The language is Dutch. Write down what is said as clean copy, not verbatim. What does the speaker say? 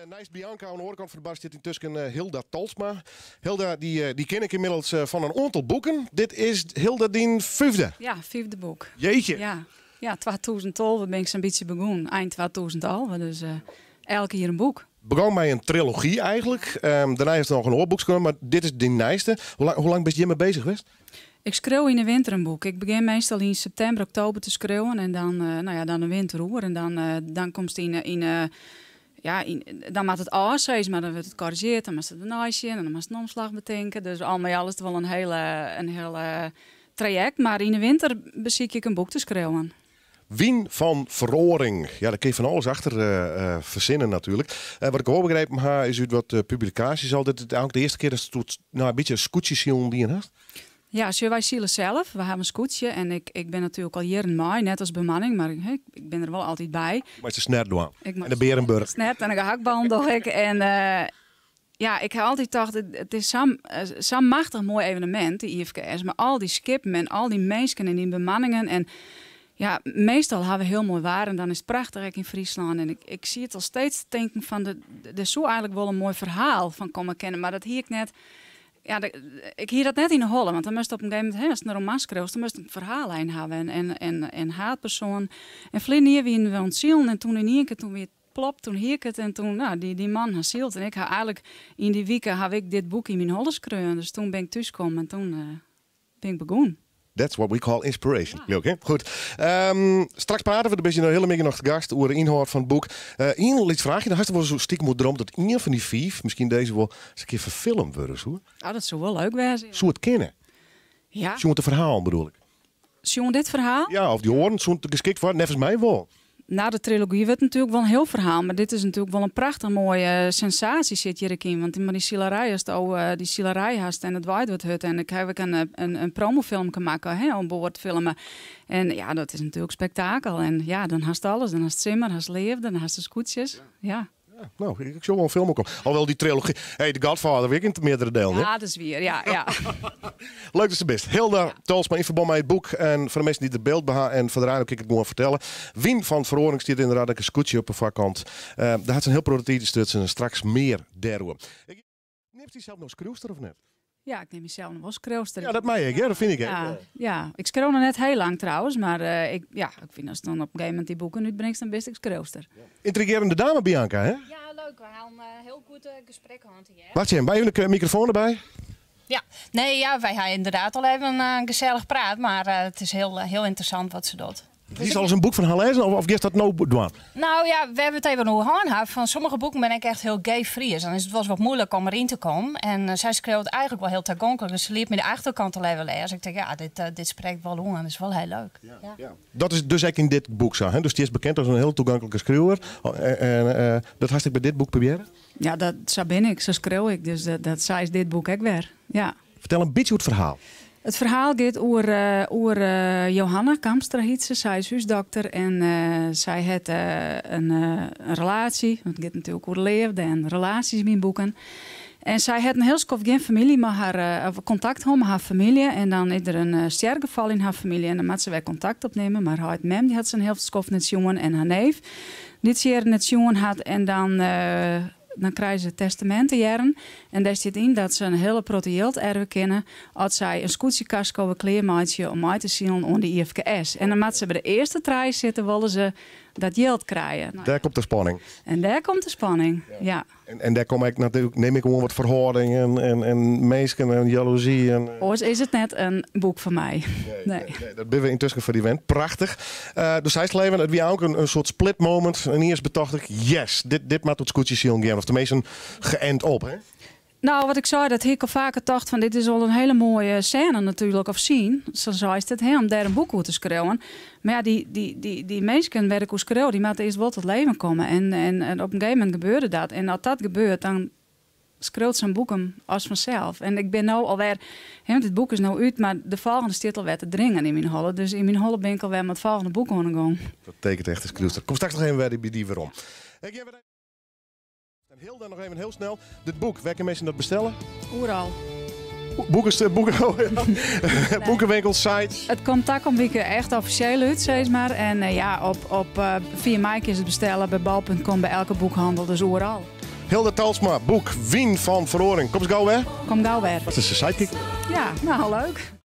Naast Bianca aan de overkant van de bar zit intussen Hilda Talsma. Hilda, die ken ik inmiddels van een aantal boeken. Dit is Hilda die vijfde. Ja, vijfde boek. Jeetje. Ja, 2012 ben ik zo'n beetje begonnen. Eind 2011, dus elke keer een boek. Begon bij een trilogie eigenlijk. Daarna is er nog een oorboek gekomen, maar dit is de nijste. Hoe lang ben je hiermee bezig geweest? Ik schreeuw in de winter een boek. Ik begin meestal in september, oktober te schreeuwen. En dan, dan een winteroer. En dan komt het dan maakt het alles, maar dan wordt het corrigeerd. Dan moet het een ijsje en dan moet het een omslag bedenken. Dus al met al is het wel een hele traject. Maar in de winter beziek ik een boek te schreeuwen. Wien van Veroring. Ja, daar kun je van alles achter verzinnen natuurlijk. Wat ik ook begrepen heb, is uit wat publicaties al. Dit is eigenlijk de eerste keer dat het een beetje een scootje zien die je hebt. Ja, wij zielen zelf. We hebben een scootje en ik ben natuurlijk al jaren mee, net als bemanning, maar ik ben er wel altijd bij. Maar het is snert doen. En de Berenburg. Snert en een gehaktbal doe ik. En ik heb altijd gedacht, het is zo'n machtig mooi evenement, de IFKS. Maar al die skippen en al die mensen en die bemanningen. En ja, meestal hebben we heel mooi waar en dan is het prachtig in Friesland. En ik zie het al steeds denken van, er is zo eigenlijk wel een mooi verhaal van komen kennen. Maar dat hier ik net... Ja, ik hier dat net in de holle, want dan moest op een gegeven moment, als het een roman schreef, dan moest een verhaallijn hebben en haatpersoon. En vliegen wie in ons ziel en toen in één keer, toen weer plop, toen hier ik het en toen, die man had zield. En ik had eigenlijk in die weken heb ik dit boek in mijn holle schreeuwen. Dus toen ben ik thuisgekomen en toen ben ik begonnen. That's what we call inspiration. Ja. Okay, goed. Straks praten we, dan ben je nog heel middag nog te gast over de inhoud van het boek. Ian, iets vraag je, dan had je wel zo stiekem moet dromen dat een van die vijf, misschien deze wel eens een keer verfilmd worden. Zo. Oh, dat zou wel leuk zijn. Zou het kennen? Ja. Zou het verhaal bedoel ik? Zou dit verhaal? Ja, of die horen, zou het geschikt worden, net als mij wel. Na de trilogie werd natuurlijk wel een heel verhaal, maar dit is natuurlijk wel een prachtig mooie sensatie zit hierin. Want die Silarij is die Silarij hast en het Whitewood Hut en ik heb een promofilm gemaakt, aan boord filmen. En ja, dat is natuurlijk spektakel. En ja, dan hast alles, dan hast Zimmer, hast Leef, dan hast de scootjes. Ja. Ja, nou, ik zou wel een film ook komen. Alhoewel die trilogie. Hey, The Godfather, weer in meerdere delen. Ja, dat is weer, ja. Leuk dat ze best. Hilda Talsma in verband met het boek. En voor de mensen die het beeld behalen en voor de radio kan ik het gewoon vertellen. Wien van Veroring staat inderdaad een scootje op een vakkant. Daar had ze een heel prototype stuk en straks meer daarover. Neemt hij zelf nog schreeuwster of net? Ja, ik neem mezelf nog wel schreeuwster. Ja, dat mij ik, dat vind ik. Ja, ik schreeuw nog net heel lang trouwens, maar ik vind als dan op een gegeven moment die boeken uitbrengt, dan best ik schreeuwster. Ja. Intrigerende dame, Bianca, hè? Ja, leuk. We hebben een heel goed gesprek gehad hier. Wacht je, bij jullie de microfoon erbij? Ja, wij hebben inderdaad al even gezellig praat, maar het is heel interessant wat ze doet. Dus is al eens een boek van haar lezen of is dat nou doen? Nou ja, we hebben het even over gehad. Van sommige boeken ben ik echt heel gay-free. Dan is het wel eens wat moeilijk om erin te komen. En zij schreeuwt eigenlijk wel heel toegankelijk. Dus ze liet me de achterkant al even lezen. Ik denk, ja, dit spreekt wel aan. Dat is wel heel leuk. Ja. Dat is dus ook in dit boek zo. Hè? Dus die is bekend als een heel toegankelijke schreeuwer. En dat had ik bij dit boek proberen? Ja, zo ben ik. Zo schreeuw ik. Dus dat zij is dit boek ook weer. Ja. Vertel een beetje hoe het verhaal. Het verhaal gaat over Johanna Kamstra Hietse. Zij is huisdokter en zij heeft een relatie. Het gaat natuurlijk over leven en relaties in mijn boeken. En zij had een heel skof geen familie, maar haar contact met haar familie. En dan is er een stergeval in haar familie en dan moet ze weer contact opnemen. Maar haar mem die had zijn heel skof net jongen en haar neef dit jaar net jongen had en dan krijgen ze testamenten jaren. En daar zit in dat ze een hele proteïeld erven kennen als zij een scootjekast komen kleermaatje om uit te zien onder de IFKS. En dan moeten ze bij de eerste trein zitten, willen ze dat geld krijgen. Nou, daar komt de spanning. En daar komt de spanning, ja. En daar kom ik natuurlijk, neem ik gewoon wat verhouding en meesken en jaloezie. Oors is het net een boek van mij. Nee. Dat ben we intussen voor die event. Prachtig. Dus hij is leven, het was ook een soort split moment. En eerst bedacht ik, yes, dit maakt het scootje zien gaan. Of tenminste geënt op, hè? Nou, wat ik zei, dat ik al vaker dacht van dit is al een hele mooie scène natuurlijk, of zien. Zo zei het, om daar een boek over te schreeuwen. Maar ja, die mensen werden hoe schreeuwen, die moeten eerst wel tot leven komen. En op een gegeven moment gebeurde dat. En als dat gebeurt, dan schreeuwt zo'n boek hem als vanzelf. En ik ben nou alweer, dit boek is nou uit, maar de volgende staat alweer te dringen in mijn holle. Dus in mijn holle ben ik alweer met het volgende boek aan de gang. Dat betekent echt een schreeuwster. Kom straks nog even bij die weer om. En Hilda nog even heel snel. Dit boek, waar kunnen mensen dat bestellen? Overal. Boekenwinkel, site. Het komt takom week echt officieel uit, zeg maar. En ja, op 4 mei is het bestellen bij bal.com bij elke boekhandel, dus overal. Hilda Talsma, boek Wien van Verhoring. Kom eens gauw hè? Kom gauw weer. Wat is de sidekick? Ja, nou leuk.